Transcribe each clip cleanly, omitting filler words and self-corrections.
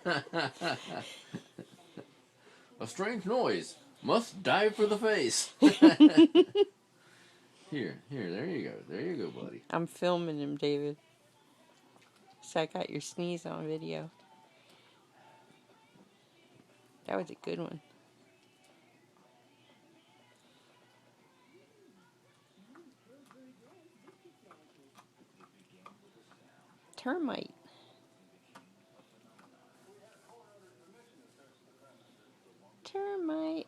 A strange noise. Must dive for the face. Here, there you go. There you go, buddy. I'm filming him, David. So I got your sneeze on video. That was a good one. Termite. Termite.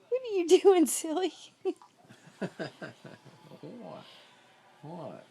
What are you doing, silly? What? What?